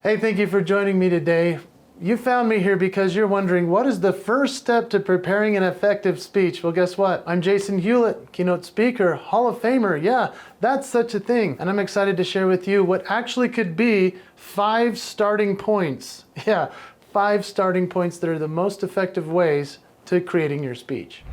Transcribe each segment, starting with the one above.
Hey, thank you for joining me today. You found me here because you're wondering, what is the first step to preparing an effective speech? Well, guess what? I'm Jason Hewlett, keynote speaker, Hall of Famer. Yeah, that's such a thing. And I'm excited to share with you what actually could be 5 starting points. Yeah, 5 starting points that are the most effective ways to creating your speech.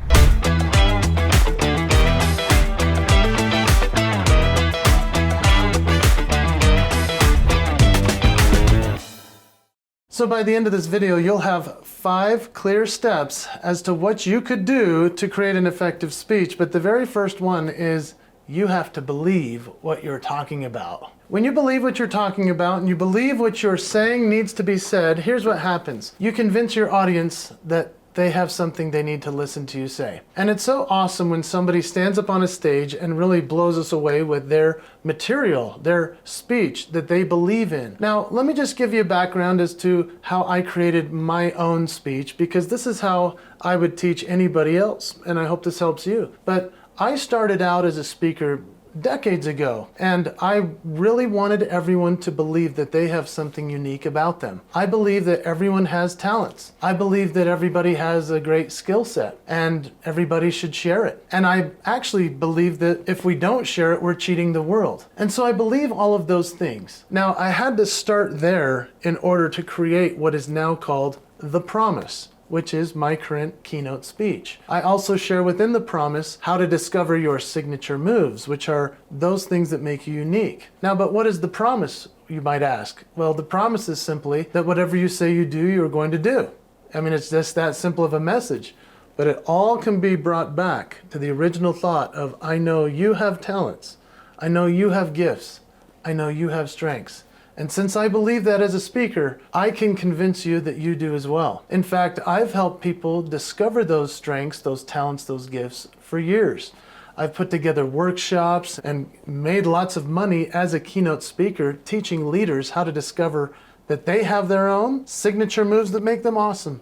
So by the end of this video, you'll have 5 clear steps as to what you could do to create an effective speech. But the very first one is you have to believe what you're talking about. When you believe what you're talking about and you believe what you're saying needs to be said, here's what happens. You convince your audience that they have something they need to listen to you say. And it's so awesome when somebody stands up on a stage and really blows us away with their material, their speech that they believe in. Now, let me just give you a background as to how I created my own speech, because this is how I would teach anybody else, and I hope this helps you. But I started out as a speaker decades ago, and I really wanted everyone to believe that they have something unique about them. I believe that everyone has talents. I believe that everybody has a great skill set and everybody should share it. And I actually believe that if we don't share it, we're cheating the world. And so I believe all of those things. Now, I had to start there in order to create what is now called the promise, which is my current keynote speech. I also share within the promise how to discover your signature moves, which are those things that make you unique. Now, but what is the promise, you might ask? Well, the promise is simply that whatever you say you do, you're going to do. I mean, it's just that simple of a message. But it all can be brought back to the original thought of, I know you have talents. I know you have gifts. I know you have strengths. And since I believe that as a speaker, I can convince you that you do as well. In fact, I've helped people discover those strengths, those talents, those gifts for years. I've put together workshops and made lots of money as a keynote speaker, teaching leaders how to discover that they have their own signature moves that make them awesome,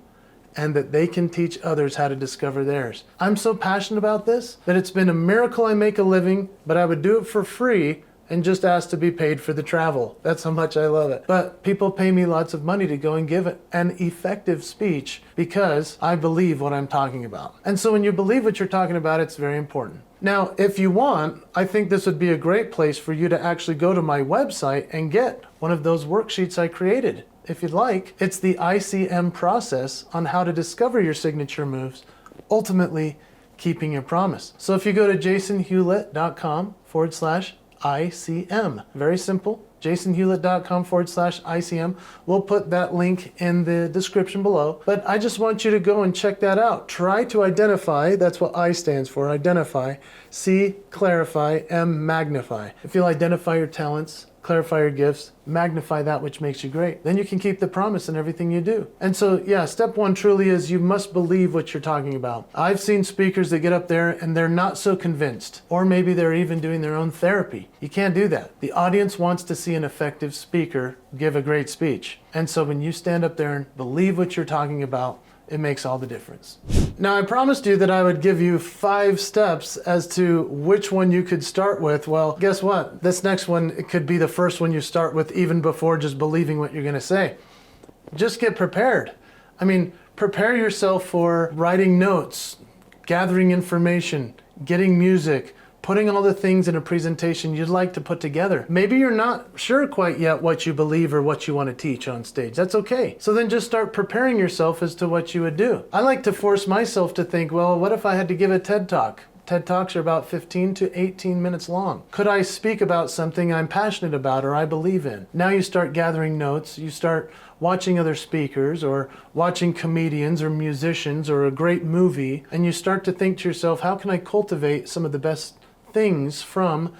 and that they can teach others how to discover theirs. I'm so passionate about this that it's been a miracle I make a living, but I would do it for free and just ask to be paid for the travel. That's how much I love it. But people pay me lots of money to go and give it an effective speech because I believe what I'm talking about. And so when you believe what you're talking about, it's very important. Now, if you want, I think this would be a great place for you to actually go to my website and get one of those worksheets I created. If you'd like, it's the ICM process on how to discover your signature moves, ultimately keeping your promise. So if you go to jasonhewlett.com/ICM. Very simple. jasonhewlett.com/ICM. We'll put that link in the description below. But I just want you to go and check that out. Try to identify, that's what I stands for, identify, C, clarify, M, magnify. If you'll identify your talents, clarify your gifts, magnify that which makes you great, then you can keep the promise in everything you do. And so, yeah, step 1 truly is you must believe what you're talking about. I've seen speakers that get up there and they're not so convinced, or maybe they're even doing their own therapy. You can't do that. The audience wants to see an effective speaker give a great speech. And so when you stand up there and believe what you're talking about, it makes all the difference. Now, I promised you that I would give you 5 steps as to which one you could start with. Well, guess what? This next one, it could be the first one you start with even before just believing what you're going to say. Just get prepared. I mean, prepare yourself for writing notes, gathering information, getting music, putting all the things in a presentation you'd like to put together. Maybe you're not sure quite yet what you believe or what you want to teach on stage. That's okay. So then just start preparing yourself as to what you would do. I like to force myself to think, well, what if I had to give a TED Talk? TED Talks are about 15 to 18 minutes long. Could I speak about something I'm passionate about or I believe in? Now you start gathering notes, you start watching other speakers or watching comedians or musicians or a great movie, and you start to think to yourself, how can I cultivate some of the best things from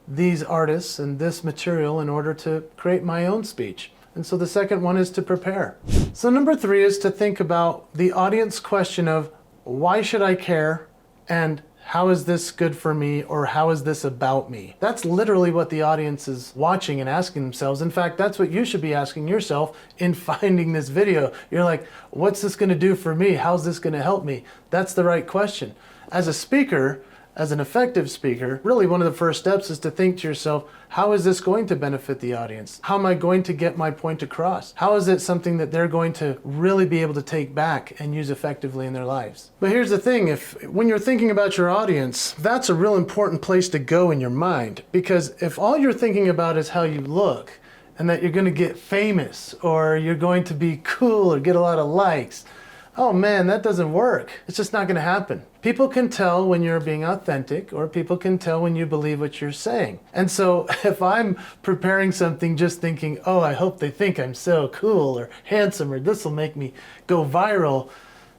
these artists and this material in order to create my own speech? And so the second one is to prepare. So number 3 is to think about the audience question of, why should I care? And how is this good for me, or how is this about me? That's literally what the audience is watching and asking themselves. In fact, that's what you should be asking yourself in finding this video. You're like, what's this going to do for me? How's this going to help me? That's the right question. As a speaker, As an effective speaker, really one of the first steps is to think to yourself, how is this going to benefit the audience? How am I going to get my point across? How is it something that they're going to really be able to take back and use effectively in their lives? But here's the thing, when you're thinking about your audience, that's a real important place to go in your mind, because if all you're thinking about is how you look and that you're going to get famous or you're going to be cool or get a lot of likes, oh man, that doesn't work. It's just not going to happen. People can tell when you're being authentic, or people can tell when you believe what you're saying. And so if I'm preparing something just thinking, oh, I hope they think I'm so cool or handsome or this will make me go viral,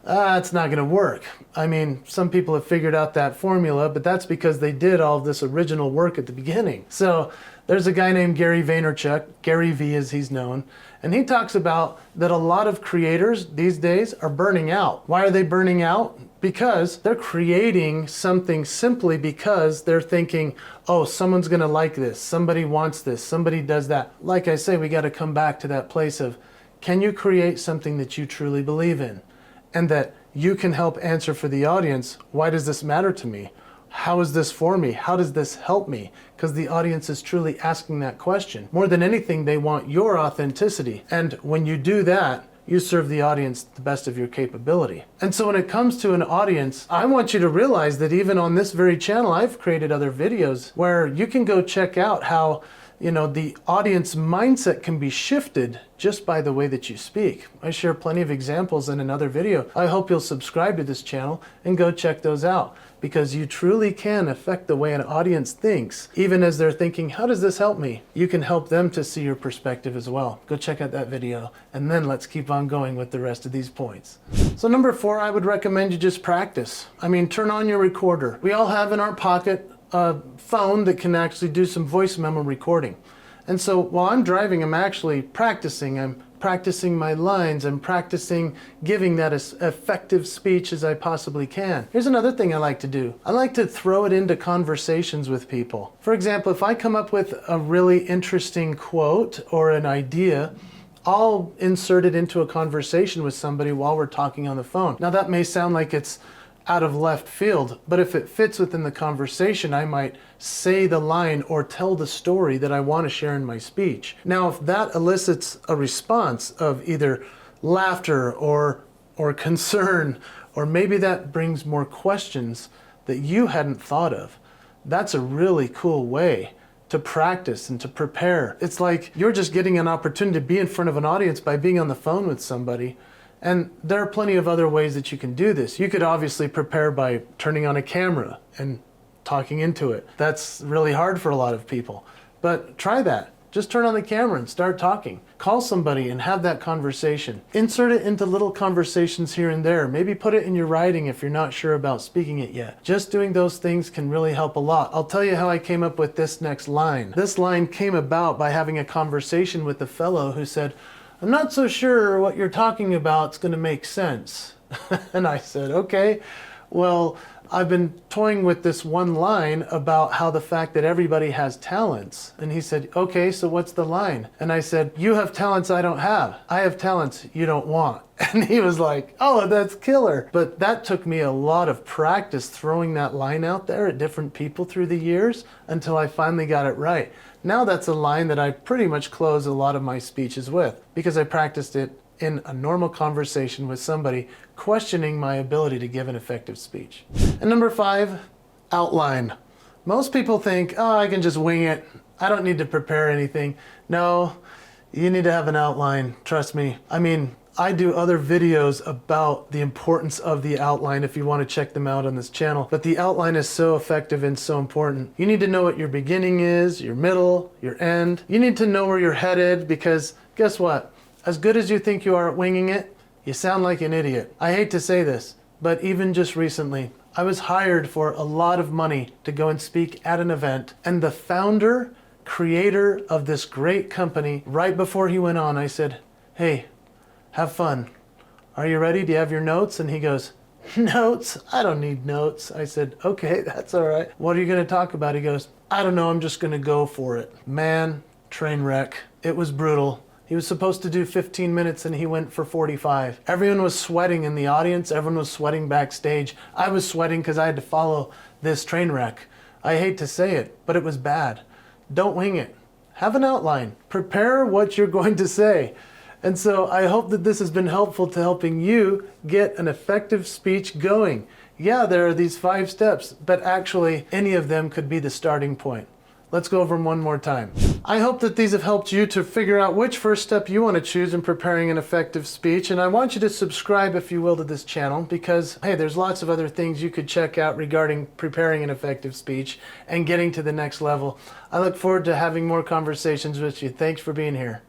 it's not going to work. I mean, some people have figured out that formula, but that's because they did all of this original work at the beginning. So there's a guy named Gary Vaynerchuk, Gary V as he's known, and he talks about that a lot of creators these days are burning out. Why are they burning out? Because they're creating something simply because they're thinking, oh, someone's going to like this, somebody wants this, somebody does that. Like I say, we got to come back to that place of, can you create something that you truly believe in? And that you can help answer for the audience, why does this matter to me? How is this for me? How does this help me? Because the audience is truly asking that question. More than anything, they want your authenticity. And when you do that, you serve the audience the best of your capability. And so when it comes to an audience, I want you to realize that even on this very channel, I've created other videos where you can go check out how the audience mindset can be shifted just by the way that you speak. I share plenty of examples in another video. I hope you'll subscribe to this channel and go check those out, because you truly can affect the way an audience thinks. Even as they're thinking, how does this help me? You can help them to see your perspective as well. Go check out that video, and then let's keep on going with the rest of these points. So number 4, I would recommend you just practice. I mean, turn on your recorder. We all have in our pocket a phone that can actually do some voice memo recording. And so while I'm driving, I'm actually practicing. I'm practicing my lines. I'm practicing giving that as effective speech as I possibly can. Here's another thing I like to do. I like to throw it into conversations with people. For example, if I come up with a really interesting quote or an idea, I'll insert it into a conversation with somebody while we're talking on the phone. Now that may sound like it's out of left field, but if it fits within the conversation, I might say the line or tell the story that I want to share in my speech. Now, if that elicits a response of either laughter or concern, or maybe that brings more questions that you hadn't thought of, that's a really cool way to practice and to prepare. It's like you're just getting an opportunity to be in front of an audience by being on the phone with somebody. And there are plenty of other ways that you can do this. You could obviously prepare by turning on a camera and talking into it. That's really hard for a lot of people. But try that. Just turn on the camera and start talking. Call somebody and have that conversation. Insert it into little conversations here and there. Maybe put it in your writing if you're not sure about speaking it yet. Just doing those things can really help a lot. I'll tell you how I came up with this next line. This line came about by having a conversation with a fellow who said, I'm not so sure what you're talking about is going to make sense. And I said, okay, well, I've been toying with this one line about how the fact that everybody has talents. And he said, okay, so what's the line? And I said, you have talents I don't have. I have talents you don't want. And he was like, oh, that's killer. But that took me a lot of practice throwing that line out there at different people through the years until I finally got it right. Now that's a line that I pretty much close a lot of my speeches with because I practiced it in a normal conversation with somebody questioning my ability to give an effective speech. And number 5, outline. Most people think, oh, I can just wing it. I don't need to prepare anything. No, you need to have an outline. Trust me. I mean, I do other videos about the importance of the outline if you want to check them out on this channel. But the outline is so effective and so important. You need to know what your beginning is, your middle, your end. You need to know where you're headed because guess what? As good as you think you are at winging it, you sound like an idiot. I hate to say this, but even just recently, I was hired for a lot of money to go and speak at an event, and the founder, creator of this great company, right before he went on, I said, hey, have fun. Are you ready? Do you have your notes? And he goes, notes? I don't need notes. I said, okay, that's all right. What are you going to talk about? He goes, I don't know. I'm just going to go for it. Man, train wreck. It was brutal. He was supposed to do 15 minutes and he went for 45. Everyone was sweating in the audience. Everyone was sweating backstage. I was sweating because I had to follow this train wreck. I hate to say it, but it was bad. Don't wing it. Have an outline. Prepare what you're going to say. And so I hope that this has been helpful to helping you get an effective speech going. Yeah, there are these 5 steps, but actually any of them could be the starting point. Let's go over them one more time. I hope that these have helped you to figure out which first step you want to choose in preparing an effective speech. And I want you to subscribe, if you will, to this channel because, hey, there's lots of other things you could check out regarding preparing an effective speech and getting to the next level. I look forward to having more conversations with you. Thanks for being here.